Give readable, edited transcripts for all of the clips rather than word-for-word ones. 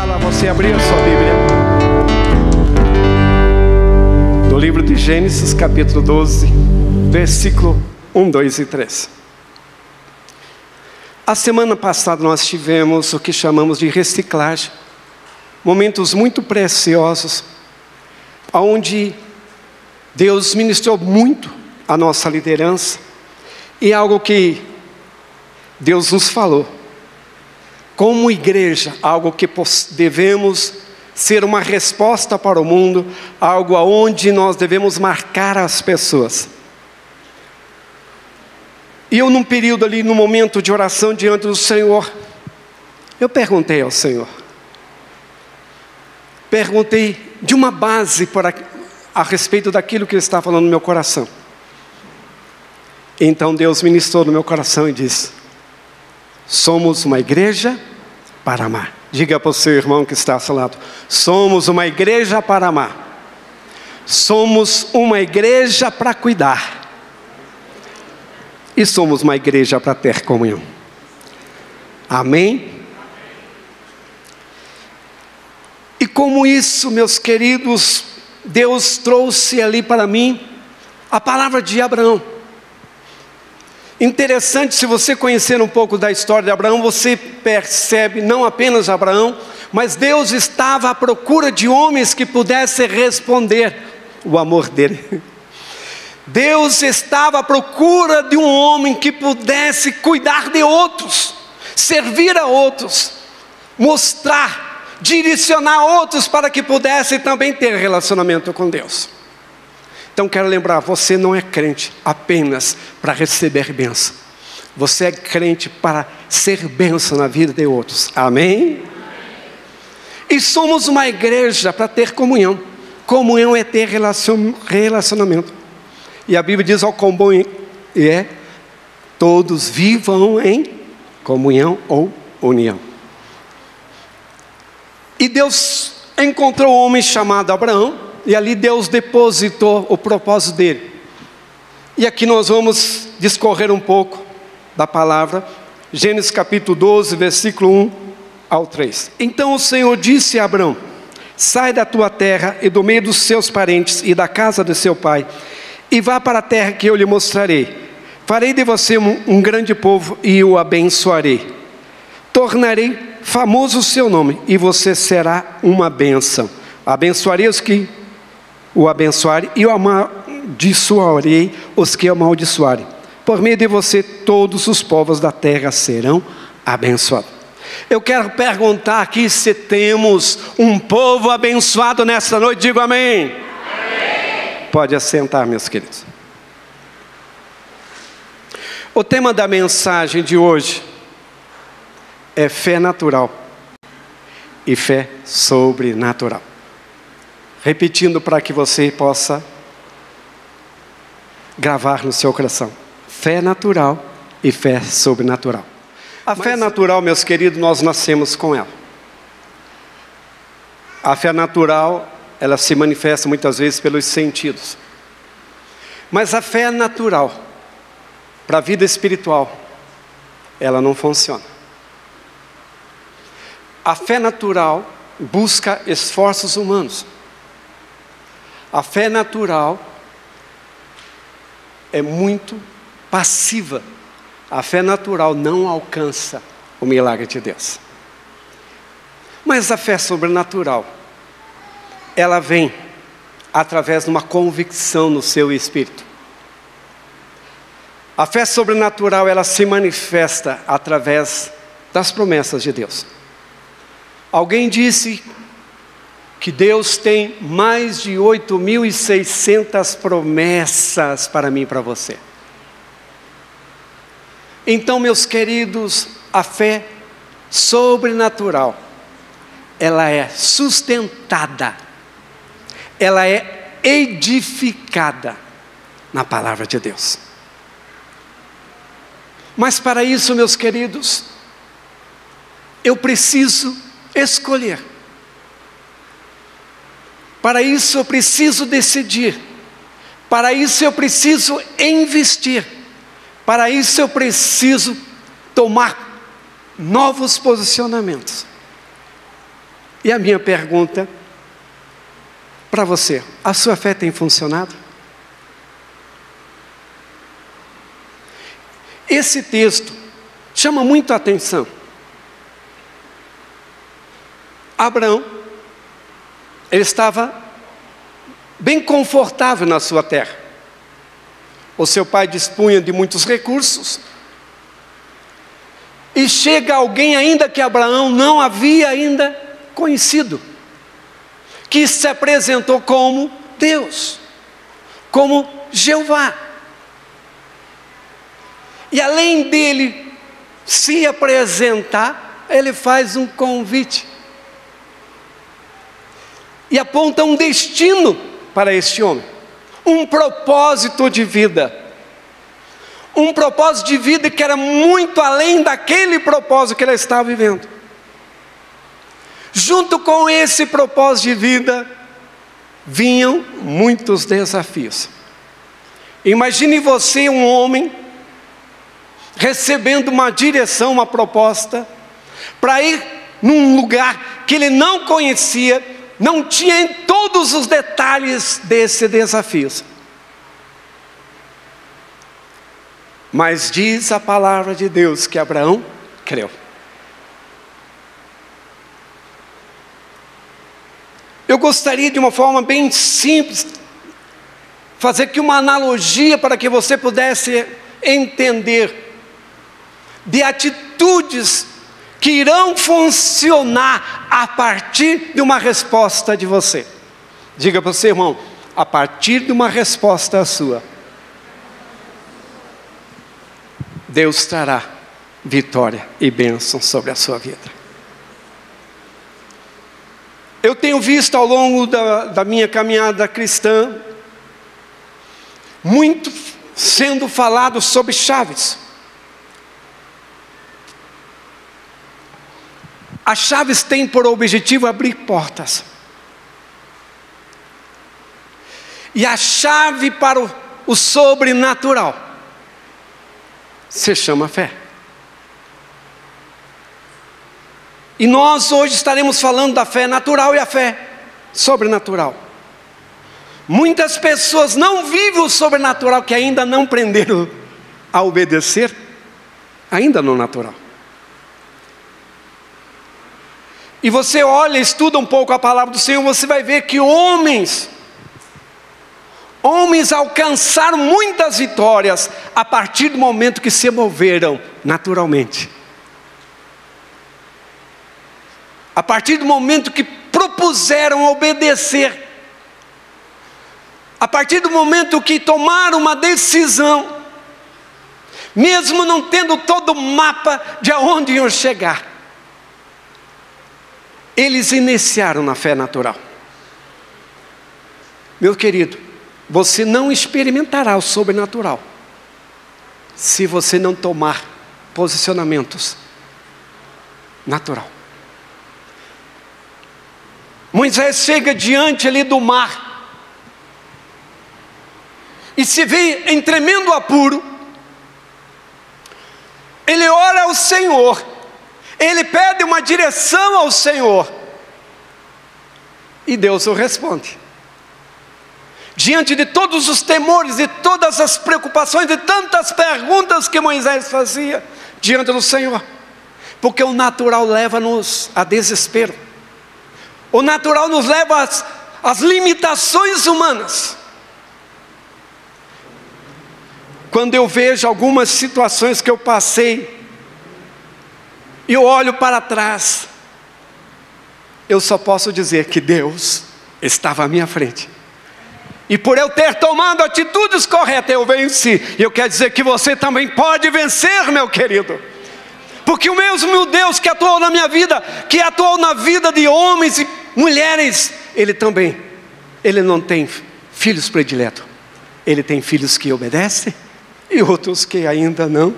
convidá-la a você abrir a sua Bíblia no livro de Gênesis, capítulo 12, versículo 1, 2 e 3. A semana passada nós tivemos o que chamamos de reciclagem, momentos muito preciosos, onde Deus ministrou muito a nossa liderança, e algo que Deus nos falou, como igreja, algo que devemos ser uma resposta para o mundo, algo aonde nós devemos marcar as pessoas. E eu num período ali, num momento de oração diante do Senhor, eu perguntei ao Senhor, perguntei de uma base a respeito daquilo que Ele está falando no meu coração. Então Deus ministrou no meu coração e disse: somos uma igreja para amar. Diga para o seu irmão que está ao seu lado: somos uma igreja para amar. Somos uma igreja para cuidar. E somos uma igreja para ter comunhão. Amém? E como isso, meus queridos, Deus trouxe ali para mim a palavra de Abraão. Interessante, se você conhecer um pouco da história de Abraão, você percebe não apenas Abraão, mas Deus estava à procura de homens que pudessem responder o amor dele. Deus estava à procura de um homem que pudesse cuidar de outros, servir a outros, mostrar, direcionar outros para que pudessem também ter relacionamento com Deus. Então quero lembrar, você não é crente apenas para receber bênção. Você é crente para ser bênção na vida de outros. Amém? E somos uma igreja para ter comunhão. Comunhão é ter relacionamento. E a Bíblia diz ao comum todos vivam em comunhão ou união. E Deus encontrou um homem chamado Abraão, e ali Deus depositou o propósito dele. E aqui nós vamos discorrer um pouco da palavra, Gênesis capítulo 12, versículo 1 ao 3. Então o Senhor disse a Abraão: sai da tua terra e do meio dos seus parentes e da casa de seu pai, e vá para a terra que eu lhe mostrarei. Farei de você um grande povo e o abençoarei. Tornarei famoso o seu nome e você será uma bênção. Abençoarei os que o abençoarem e o amaldiçoarei os que o amaldiçoarem. Por meio de você todos os povos da terra serão abençoados. Eu quero perguntar aqui se temos um povo abençoado nesta noite. Digo amém. Amém. Pode assentar, meus queridos. O tema da mensagem de hoje é fé natural e fé sobrenatural. Repetindo para que você possa gravar no seu coração: fé natural e fé sobrenatural. A fé natural, meus queridos, nós nascemos com ela. A fé natural, ela se manifesta muitas vezes pelos sentidos. Mas a fé natural, para a vida espiritual, ela não funciona. A fé natural busca esforços humanos. A fé natural é muito passiva. A fé natural não alcança o milagre de Deus. Mas a fé sobrenatural, ela vem através de uma convicção no seu espírito. A fé sobrenatural, ela se manifesta através das promessas de Deus. Alguém disse que Deus tem mais de 8.600 promessas para mim e para você. Então, meus queridos, a fé sobrenatural, ela é sustentada, ela é edificada na palavra de Deus. Mas para isso, meus queridos, eu preciso escolher. Para isso eu preciso decidir. Para isso eu preciso investir. Para isso eu preciso tomar novos posicionamentos. E a minha pergunta para você: a sua fé tem funcionado? Esse texto chama muito a atenção. Abraão, ele estava bem confortável na sua terra. O seu pai dispunha de muitos recursos. E chega alguém ainda que Abraão não havia ainda conhecido, que se apresentou como Deus, como Jeová. E além dele se apresentar, ele faz um convite. E aponta um destino para este homem. Um propósito de vida. Um propósito de vida que era muito além daquele propósito que ele estava vivendo. Junto com esse propósito de vida, vinham muitos desafios. Imagine você, um homem, recebendo uma direção, uma proposta, para ir num lugar que ele não conhecia, não tinha em todos os detalhes desse desafio. Mas diz a palavra de Deus que Abraão creu. Eu gostaria de uma forma bem simples, fazer aqui uma analogia para que você pudesse entender de atitudes que irão funcionar a partir de uma resposta de você. Diga para você, irmão, a partir de uma resposta sua, Deus trará vitória e bênção sobre a sua vida. Eu tenho visto ao longo da minha caminhada cristã, muito sendo falado sobre chaves. As chaves têm por objetivo abrir portas. E a chave para o sobrenatural se chama fé. E nós hoje estaremos falando da fé natural e a fé sobrenatural. Muitas pessoas não vivem o sobrenatural, que ainda não aprenderam a obedecer, ainda no natural. E você olha, estuda um pouco a palavra do Senhor, você vai ver que homens alcançaram muitas vitórias a partir do momento que se moveram naturalmente. A partir do momento que propuseram obedecer. A partir do momento que tomaram uma decisão, mesmo não tendo todo o mapa de aonde iam chegar, eles iniciaram na fé natural. Meu querido, você não experimentará o sobrenatural se você não tomar posicionamentos natural. Moisés chega diante ali do mar e se vê em tremendo apuro. Ele ora ao Senhor, ele pede uma direção ao Senhor, e Deus o responde. Diante de todos os temores e todas as preocupações e tantas perguntas que Moisés fazia diante do Senhor, porque o natural leva-nos a desespero, o natural nos leva às limitações humanas. Quando eu vejo algumas situações que eu passei, e eu olho para trás, eu só posso dizer que Deus estava à minha frente. E por eu ter tomado atitudes corretas, eu venci. E eu quero dizer que você também pode vencer, meu querido. Porque o mesmo Deus que atuou na minha vida, que atuou na vida de homens e mulheres, Ele não tem filhos prediletos. Ele tem filhos que obedecem e outros que ainda não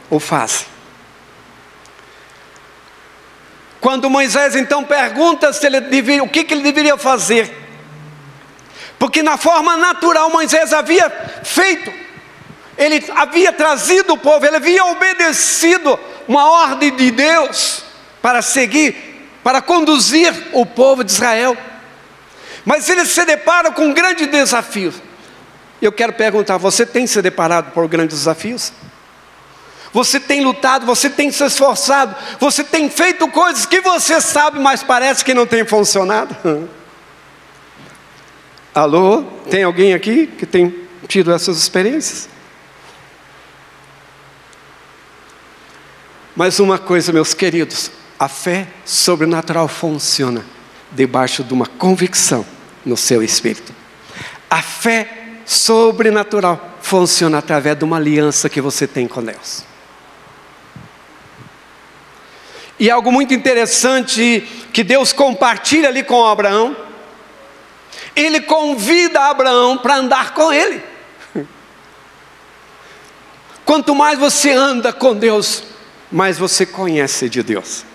o fazem. Quando Moisés então pergunta se o que ele deveria fazer, porque na forma natural Moisés havia feito, ele havia trazido o povo, ele havia obedecido uma ordem de Deus para seguir, para conduzir o povo de Israel. Mas ele se depara com um grande desafio. Eu quero perguntar, você tem se deparado por grandes desafios? Você tem lutado, você tem se esforçado, você tem feito coisas que você sabe, mas parece que não tem funcionado? Alô? Tem alguém aqui que tem tido essas experiências? Mas uma coisa, meus queridos, a fé sobrenatural funciona debaixo de uma convicção no seu espírito. A fé sobrenatural funciona através de uma aliança que você tem com Deus. E algo muito interessante que Deus compartilha ali com Abraão. Ele convida Abraão para andar com ele. Quanto mais você anda com Deus, mais você conhece de Deus.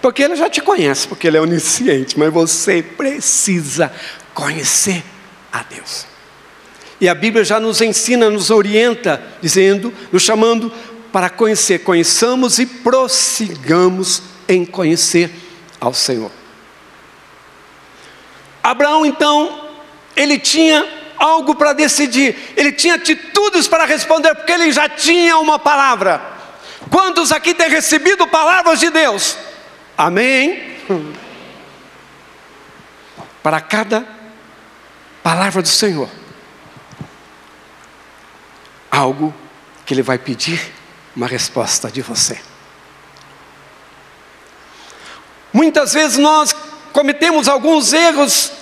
Porque Ele já te conhece, porque Ele é onisciente, mas você precisa conhecer a Deus. E a Bíblia já nos ensina, nos orienta, dizendo, nos chamando para conhecer. Conheçamos e prossigamos em conhecer ao Senhor. Abraão então, ele tinha algo para decidir, ele tinha atitudes para responder, porque ele já tinha uma palavra. Quantos aqui têm recebido palavras de Deus? Amém? Para cada palavra do Senhor, algo que Ele vai pedir uma resposta de você. Muitas vezes nós cometemos alguns erros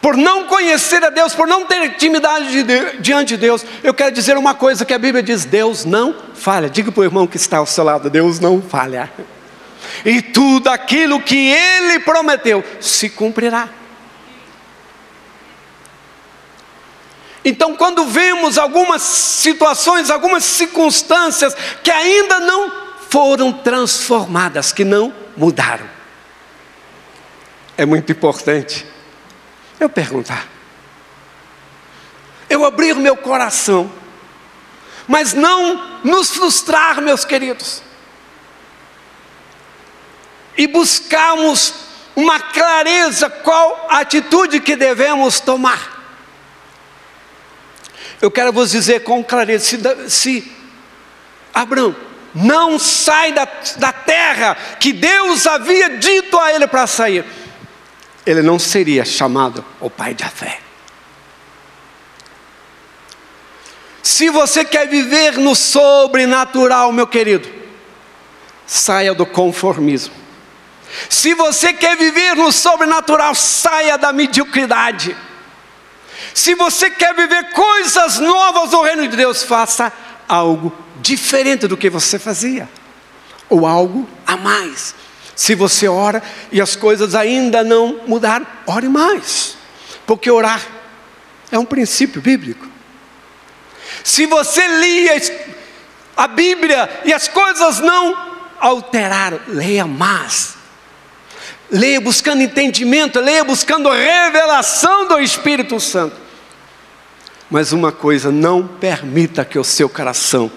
por não conhecer a Deus, por não ter intimidade diante de Deus. Eu quero dizer uma coisa que a Bíblia diz: Deus não falha. Diga para o irmão que está ao seu lado: Deus não falha. E tudo aquilo que Ele prometeu se cumprirá. Então, quando vemos algumas situações, algumas circunstâncias que ainda não foram transformadas, que não mudaram, é muito importante eu perguntar, eu abrir o meu coração, mas não nos frustrar, meus queridos, e buscarmos uma clareza qual a atitude que devemos tomar. Eu quero vos dizer com clareza, se Abraão não sai da terra que Deus havia dito a ele para sair, ele não seria chamado o pai da fé. Se você quer viver no sobrenatural, meu querido, saia do conformismo. Se você quer viver no sobrenatural, saia da mediocridade. Se você quer viver coisas novas no reino de Deus, faça algo diferente do que você fazia, ou algo a mais. Se você ora e as coisas ainda não mudaram, ore mais, porque orar é um princípio bíblico. Se você lia a Bíblia e as coisas não alteraram, leia mais. Leia buscando entendimento, leia buscando revelação do Espírito Santo. Mas uma coisa, não permita que o seu coração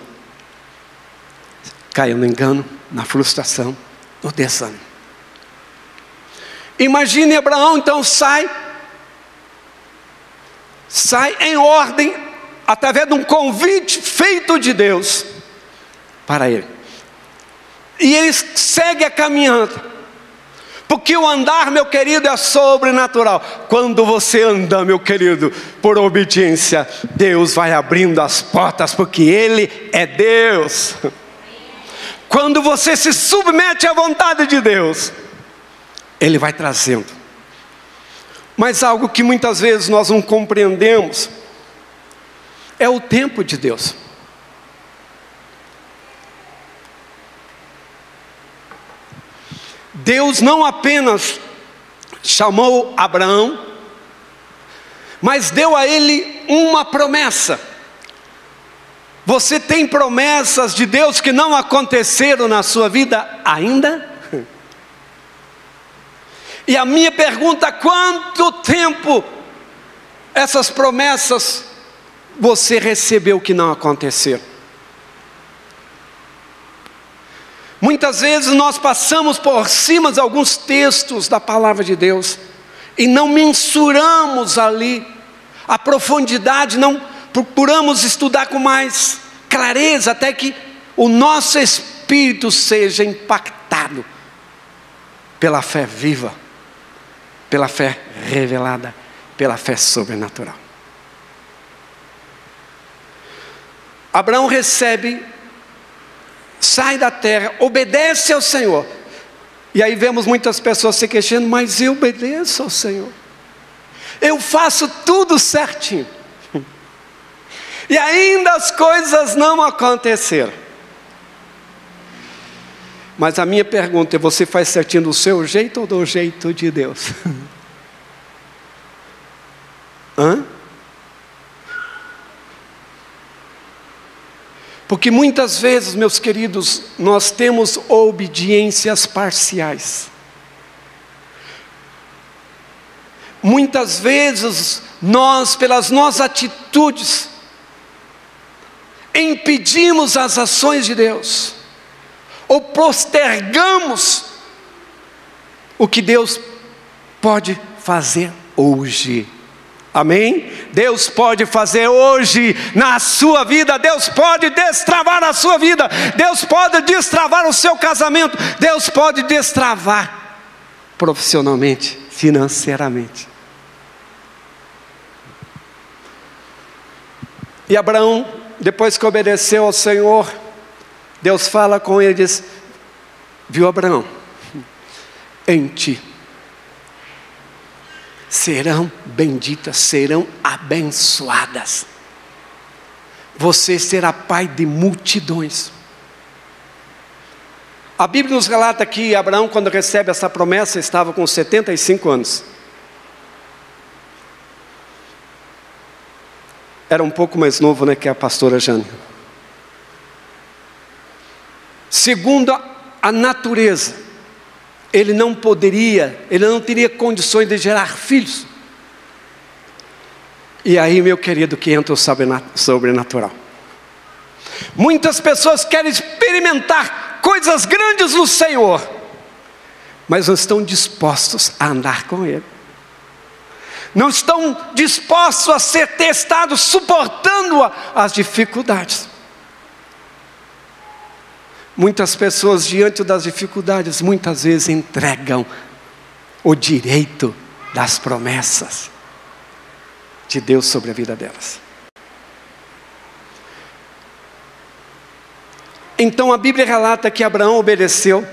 caia no engano, na frustração, no desânimo. Imagine Abraão então sai em ordem, através de um convite feito de Deus para ele. E ele segue a caminhada. Porque o andar, meu querido, é sobrenatural. Quando você anda, meu querido, por obediência, Deus vai abrindo as portas, porque Ele é Deus. Quando você se submete à vontade de Deus, Ele vai trazendo. Mas algo que muitas vezes nós não compreendemos é o tempo de Deus. Deus não apenas chamou Abraão, mas deu a ele uma promessa. Você tem promessas de Deus que não aconteceram na sua vida ainda? E a minha pergunta: quanto tempo essas promessas você recebeu que não aconteceram? Muitas vezes nós passamos por cima de alguns textos da palavra de Deus e não mensuramos ali a profundidade, não procuramos estudar com mais clareza até que o nosso espírito seja impactado pela fé viva, pela fé revelada, pela fé sobrenatural. Abraão recebe, sai da terra, obedece ao Senhor. E aí vemos muitas pessoas se queixando, mas eu obedeço ao Senhor, eu faço tudo certinho, e ainda as coisas não aconteceram. Mas a minha pergunta é: você faz certinho do seu jeito ou do jeito de Deus? Porque muitas vezes, meus queridos, nós temos obediências parciais. Muitas vezes nós, pelas nossas atitudes, impedimos as ações de Deus, ou postergamos o que Deus pode fazer hoje. Amém? Deus pode fazer hoje na sua vida, Deus pode destravar a sua vida, Deus pode destravar o seu casamento, Deus pode destravar profissionalmente, financeiramente. E Abraão, depois que obedeceu ao Senhor, Deus fala com ele e diz: viu, Abraão, em ti serão benditas, serão abençoadas, você será pai de multidões. A Bíblia nos relata que Abraão, quando recebe essa promessa, estava com 75 anos. Era um pouco mais novo, né, que a pastora Jane. Segundo a natureza, ele não teria condições de gerar filhos. E aí, meu querido, que entra o sobrenatural. Muitas pessoas querem experimentar coisas grandes no Senhor, mas não estão dispostos a andar com Ele, não estão dispostos a ser testados, suportando as dificuldades. Muitas pessoas, diante das dificuldades, muitas vezes entregam o direito das promessas de Deus sobre a vida delas. Então a Bíblia relata que Abraão obedeceu,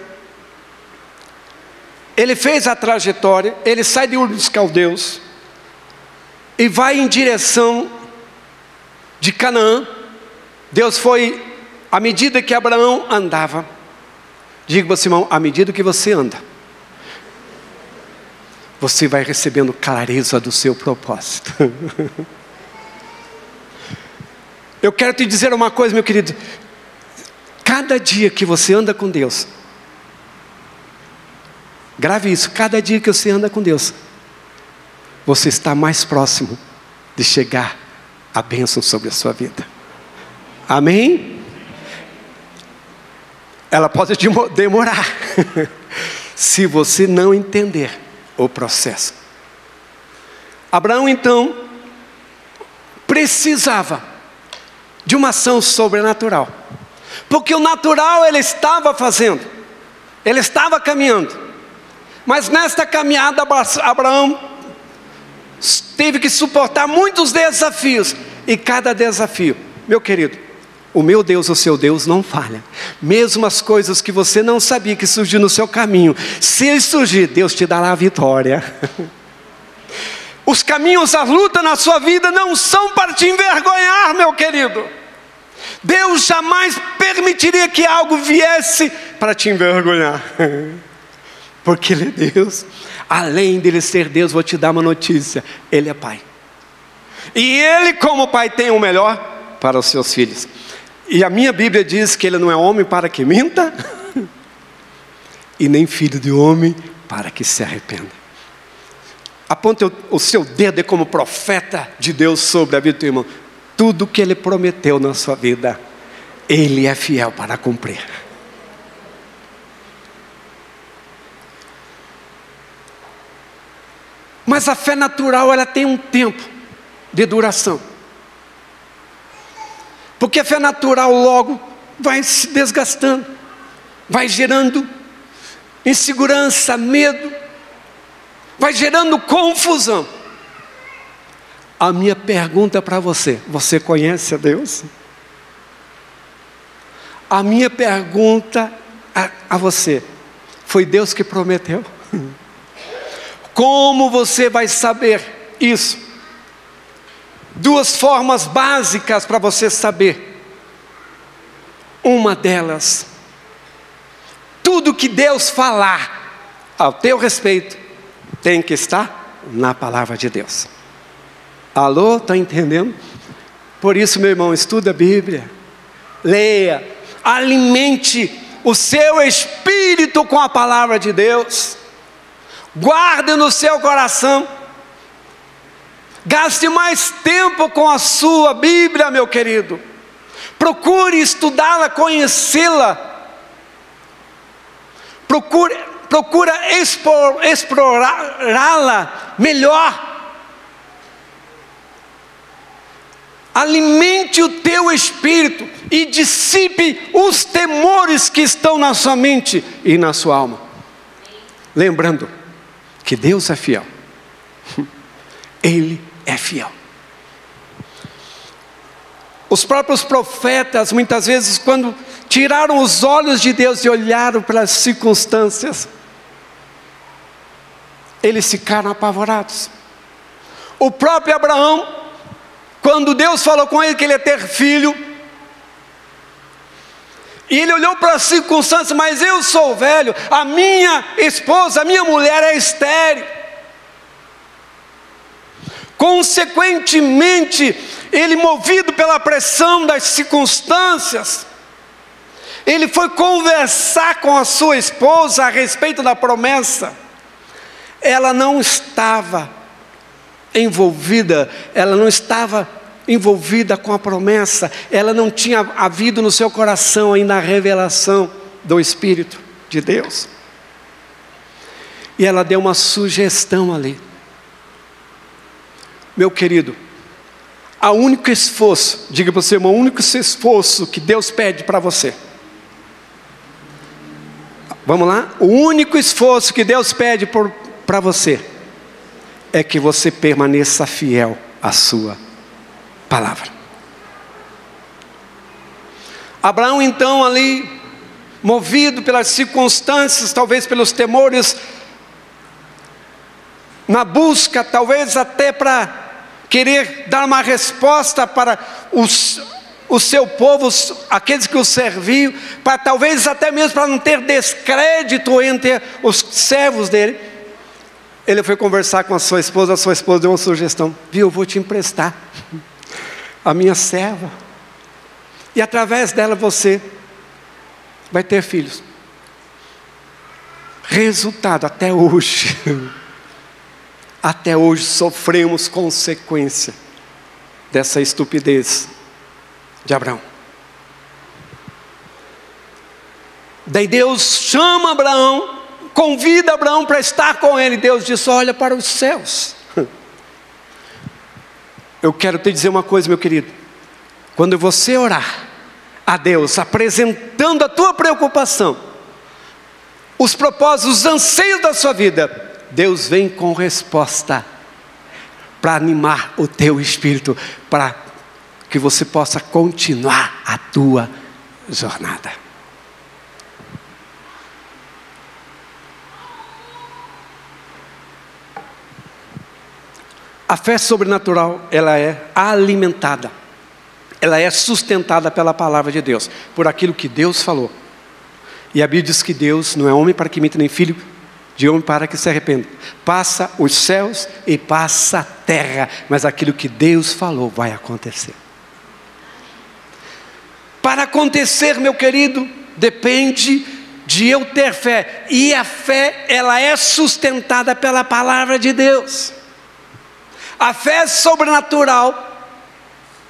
ele fez a trajetória, ele sai de Ur dos Caldeus e vai em direção de Canaã. Deus foi, à medida que Abraão andava, diga para você, irmão, à medida que você anda, você vai recebendo clareza do seu propósito. Eu quero te dizer uma coisa, meu querido: cada dia que você anda com Deus, grave isso, cada dia que você anda com Deus, você está mais próximo de chegar à bênção sobre a sua vida. Amém? Ela pode demorar, se você não entender o processo. Abraão então precisava de uma ação sobrenatural, porque o natural ele estava fazendo, ele estava caminhando, mas nesta caminhada Abraão teve que suportar muitos desafios, e cada desafio, meu querido, o meu Deus, o seu Deus não falha. Mesmo as coisas que você não sabia que surgiu no seu caminho, se surgir, Deus te dará a vitória. Os caminhos, a luta na sua vida não são para te envergonhar, meu querido. Deus jamais permitiria que algo viesse para te envergonhar, porque Ele é Deus. Além de Ele ser Deus, vou te dar uma notícia: Ele é Pai, e Ele, como Pai, tem o melhor para os seus filhos. E a minha Bíblia diz que Ele não é homem para que minta, e nem filho de homem para que se arrependa. Aponte o seu dedo como profeta de Deus sobre a vida do teu irmão. Tudo que Ele prometeu na sua vida, Ele é fiel para cumprir. Mas a fé natural, ela tem um tempo de duração. Porque a fé natural logo vai se desgastando, vai gerando insegurança, medo, vai gerando confusão. A minha pergunta para você: você conhece a Deus? A minha pergunta a você: foi Deus que prometeu? Como você vai saber isso? Duas formas básicas para você saber. Uma delas: tudo que Deus falar ao teu respeito tem que estar na palavra de Deus. Alô, está entendendo? Por isso, meu irmão, estuda a Bíblia, leia, alimente o seu espírito com a palavra de Deus, guarde no seu coração, gaste mais tempo com a sua Bíblia, meu querido, procure estudá-la, conhecê-la, procura explorá-la melhor. Alimente o teu espírito e dissipe os temores que estão na sua mente e na sua alma. Lembrando que Deus é fiel. Ele é fiel. Os próprios profetas, muitas vezes, quando tiraram os olhos de Deus e olharam para as circunstâncias, eles ficaram apavorados. O próprio Abraão, quando Deus falou com ele que ele ia ter filho, e ele olhou para as circunstâncias: mas eu sou velho, a minha esposa, a minha mulher é estéril. Consequentemente, ele, movido pela pressão das circunstâncias, ele foi conversar com a sua esposa a respeito da promessa. Ela não estava envolvida com a promessa, ela não tinha havido no seu coração ainda a revelação do Espírito de Deus. E ela deu uma sugestão ali. Meu querido, o único esforço, diga para você, o único esforço que Deus pede para você. Vamos lá? O único esforço que Deus pede para você é que você permaneça fiel à sua palavra. Abraão então ali, movido pelas circunstâncias, talvez pelos temores, na busca, talvez até para querer dar uma resposta para o seu povo, aqueles que o serviam, para talvez até mesmo para não ter descrédito entre os servos dele, ele foi conversar com a sua esposa deu uma sugestão: viu, eu vou te emprestar a minha serva, e através dela você vai ter filhos. Resultado, até hoje sofremos consequência dessa estupidez de Abraão. Daí Deus chama Abraão, convida Abraão para estar com ele. Deus diz: olha para os céus. Eu quero te dizer uma coisa, meu querido: quando você orar a Deus, apresentando a tua preocupação, os propósitos, os anseios da sua vida, Deus vem com resposta para animar o teu espírito, para que você possa continuar a tua jornada. A fé sobrenatural, ela é alimentada, ela é sustentada pela palavra de Deus, por aquilo que Deus falou. E a Bíblia diz que Deus não é homem para que minta, nem filho de homem para que se arrependa. Passa os céus e passa a terra, mas aquilo que Deus falou vai acontecer. Para acontecer, meu querido, depende de eu ter fé, e a fé, ela é sustentada pela palavra de Deus. A fé sobrenatural,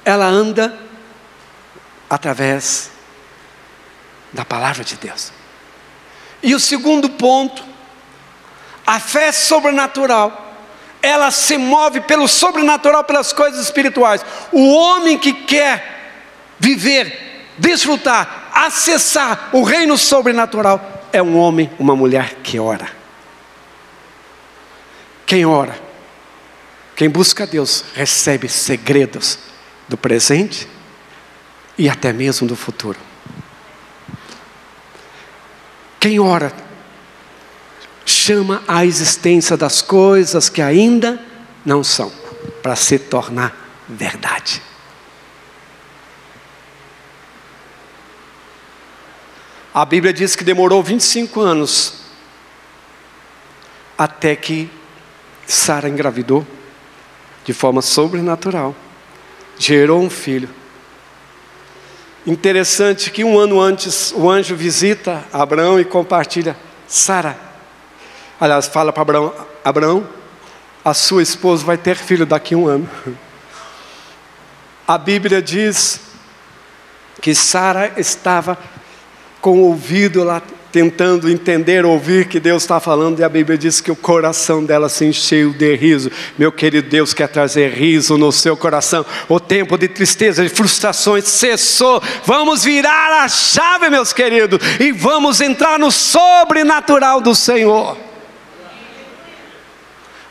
ela anda através da palavra de Deus. E o segundo ponto: a fé sobrenatural, ela se move pelo sobrenatural, pelas coisas espirituais. O homem que quer viver, desfrutar, acessar o reino sobrenatural, é um homem, uma mulher que ora. Quem ora, quem busca Deus, recebe segredos do presente e até mesmo do futuro. Quem ora, chama a existência das coisas que ainda não são, para se tornar verdade. A Bíblia diz que demorou 25 anos até que Sara engravidou de forma sobrenatural, gerou um filho. Interessante que 1 ano antes o anjo visita Abraão e compartilha: Sara, aliás, fala para Abraão, a sua esposa vai ter filho daqui a 1 ano. A Bíblia diz que Sara estava com o ouvido lá, tentando entender, ouvir que Deus está falando, e a Bíblia diz que o coração dela se encheu de riso. Meu querido, Deus quer trazer riso no seu coração. O tempo de tristeza, de frustrações cessou. Vamos virar a chave, meus queridos, e vamos entrar no sobrenatural do Senhor.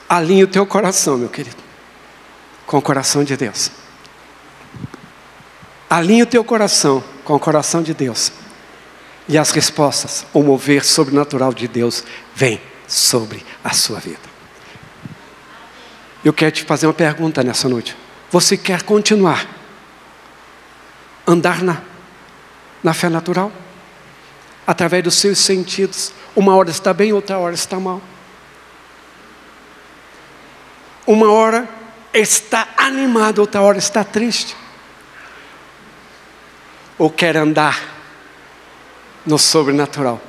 Alinhe o teu coração, meu querido, com o coração de Deus. Alinhe o teu coração com o coração de Deus. E as respostas, o mover sobrenatural de Deus vem sobre a sua vida. Eu quero te fazer uma pergunta nessa noite. Você quer continuar andar na fé natural? Através dos seus sentidos. Uma hora está bem, outra hora está mal. Uma hora está animado, outra hora está triste. Ou quer andar no sobrenatural,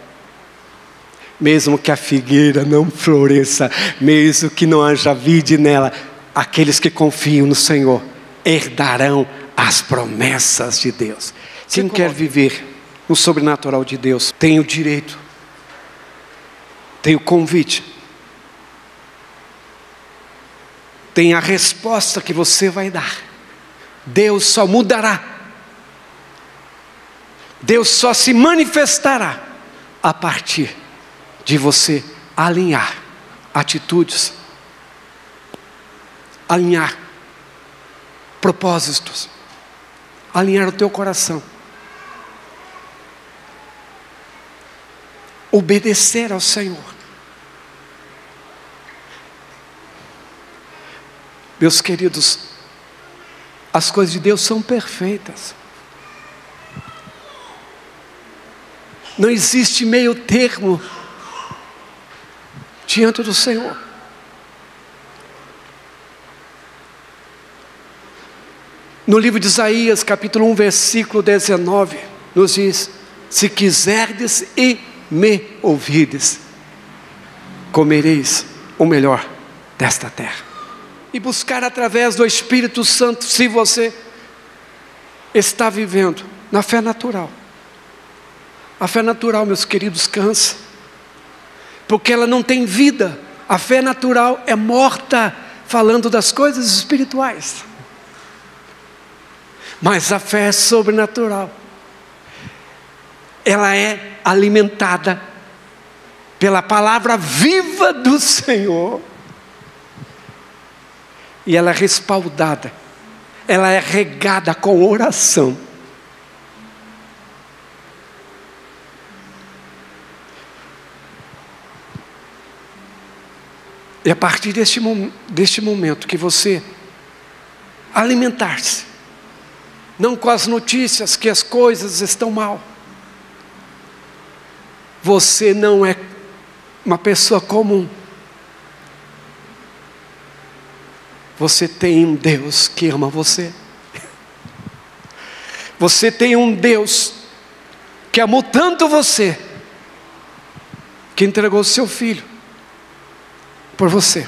mesmo que a figueira não floresça, mesmo que não haja vide nela, aqueles que confiam no Senhor herdarão as promessas de Deus. Quem quer viver no sobrenatural de Deus tem o direito, tem o convite, tem a resposta que você vai dar. Deus só mudará, Deus só se manifestará a partir de você alinhar atitudes, alinhar propósitos, alinhar o teu coração, obedecer ao Senhor. Meus queridos, as coisas de Deus são perfeitas. Não existe meio termo diante do Senhor. No livro de Isaías, capítulo 1, versículo 19, nos diz: se quiserdes e me ouvirdes, comereis o melhor desta terra. E buscar através do Espírito Santo, se você está vivendo na fé natural. A fé natural, meus queridos, cansa, porque ela não tem vida. A fé natural é morta, falando das coisas espirituais. Mas a fé sobrenatural, ela é alimentada pela palavra viva do Senhor, e ela é respaldada, ela é regada com oração. E a partir deste momento que você alimentar-se, não com as notícias que as coisas estão mal, você não é uma pessoa comum. Você tem um Deus que ama você. Você tem um Deus que amou tanto você, que entregou o seu Filho por você.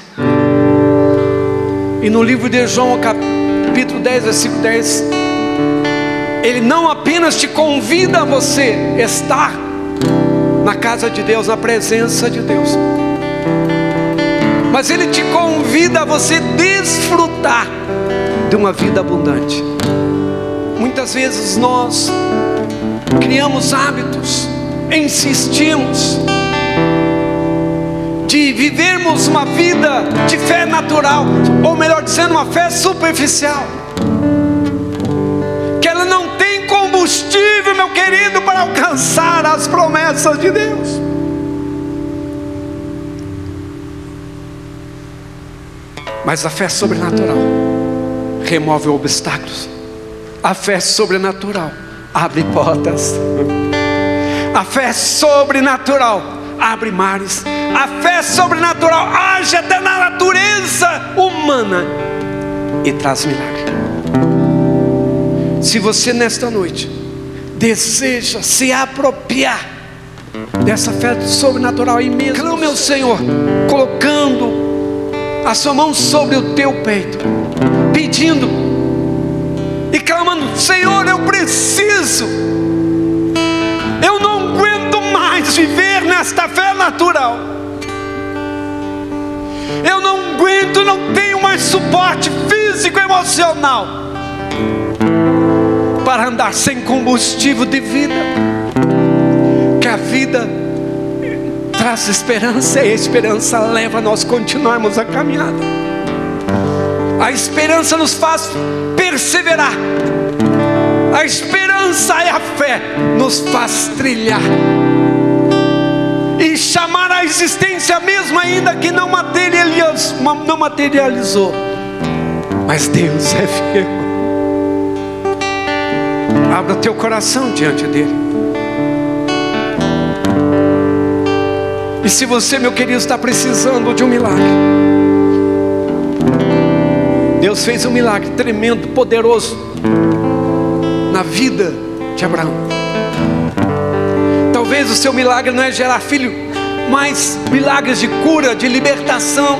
E no livro de João, capítulo 10, versículo 10, Ele não apenas te convida a você estar na casa de Deus, na presença de Deus, mas Ele te convida convida a você desfrutar de uma vida abundante. Muitas vezes nós criamos hábitos, insistimos de vivermos uma vida de fé natural, ou melhor dizendo, uma fé superficial, que ela não tem combustível, meu querido, para alcançar as promessas de Deus. Mas a fé sobrenatural remove obstáculos. A fé sobrenatural abre portas. A fé sobrenatural abre mares. A fé sobrenatural age até na natureza humana e traz milagre. Se você nesta noite deseja se apropriar dessa fé sobrenatural aí mesmo, clame ao Senhor, colocando a sua mão sobre o teu peito, pedindo e clamando: Senhor, eu preciso, eu não aguento mais viver nesta fé natural, eu não aguento, não tenho mais suporte físico e emocional para andar sem combustível de vida. Que a vida traz esperança, e a esperança leva a nós continuarmos a caminhada. A esperança nos faz perseverar. A esperança e a fé nos faz trilhar e chamar a existência mesmo ainda que não materializou. Mas Deus é fiel. Abra o teu coração diante dele. E se você, meu querido, está precisando de um milagre, Deus fez um milagre tremendo, poderoso na vida de Abraão. Talvez o seu milagre não é gerar filho, mas milagres de cura, de libertação,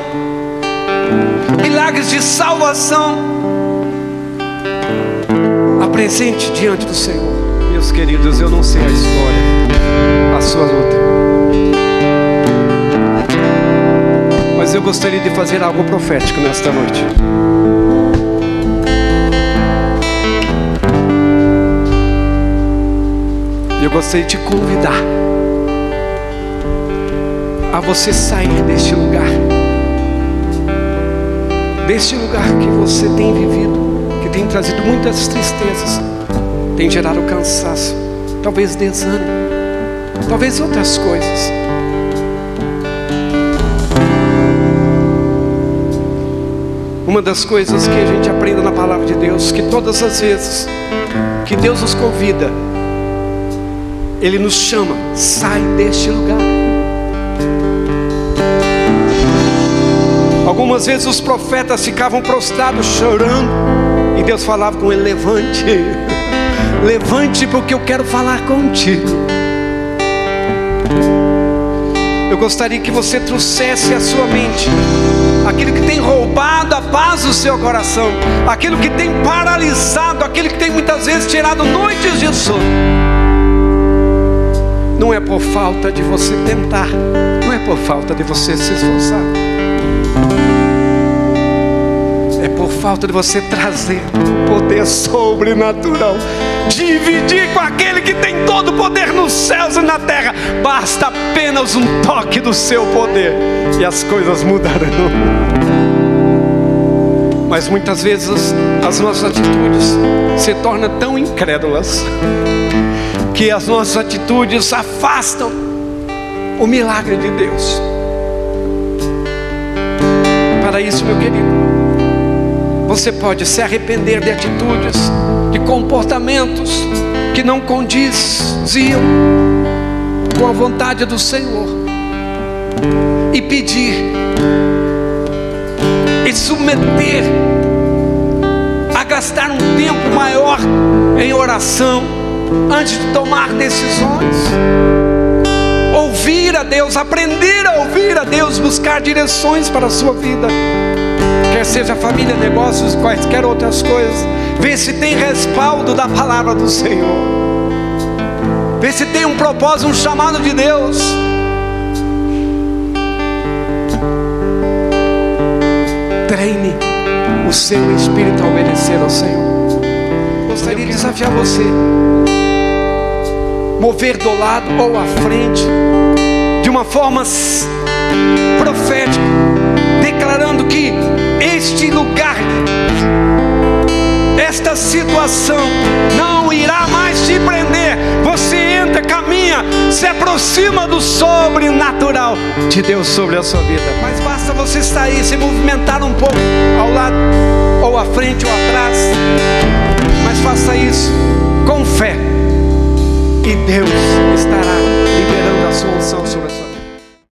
milagres de salvação. Apresente diante do Senhor. Meus queridos, eu não sei a história, a sua luta, mas eu gostaria de fazer algo profético nesta noite. Eu gostaria de te convidar a você sair deste lugar que você tem vivido, que tem trazido muitas tristezas, tem gerado cansaço, talvez desânimo, talvez outras coisas. Uma das coisas que a gente aprende na palavra de Deus, que todas as vezes que Deus nos convida, Ele nos chama: sai deste lugar. Algumas vezes os profetas ficavam prostrados chorando, e Deus falava com ele: levante, levante, porque eu quero falar contigo. Eu gostaria que você trouxesse à sua mente aquilo que tem roubado a paz do seu coração, aquilo que tem paralisado, aquilo que tem muitas vezes tirado noites de sono. Não é por falta de você tentar, não é por falta de você se esforçar, é por falta de você trazer o poder sobrenatural, dividir com aquele que tem todo o poder nos céus e na terra. Basta apenas um toque do seu poder e as coisas mudarão. Mas muitas vezes as nossas atitudes se tornam tão incrédulas que as nossas atitudes afastam o milagre de Deus. Para isso, meu querido, você pode se arrepender de atitudes, de comportamentos que não condiziam com a vontade do Senhor, e pedir e submeter a gastar um tempo maior em oração antes de tomar decisões. Ouvir a Deus, aprender a ouvir a Deus, buscar direções para a sua vida, quer seja família, negócios, quaisquer outras coisas. Ver se tem respaldo da palavra do Senhor, ver se tem um propósito, um chamado de Deus. treine o seu espírito a obedecer ao Senhor. Gostaria de desafiar você, mover do lado ou à frente, de uma forma profética, declarando que este lugar, esta situação não irá mais te prender. Você entra, caminha, se aproxima do sobrenatural de Deus sobre a sua vida. Mas basta você sair, se movimentar um pouco ao lado, ou à frente ou atrás. Mas faça isso com fé, e Deus estará liberando a sua unção sobre a sua vida.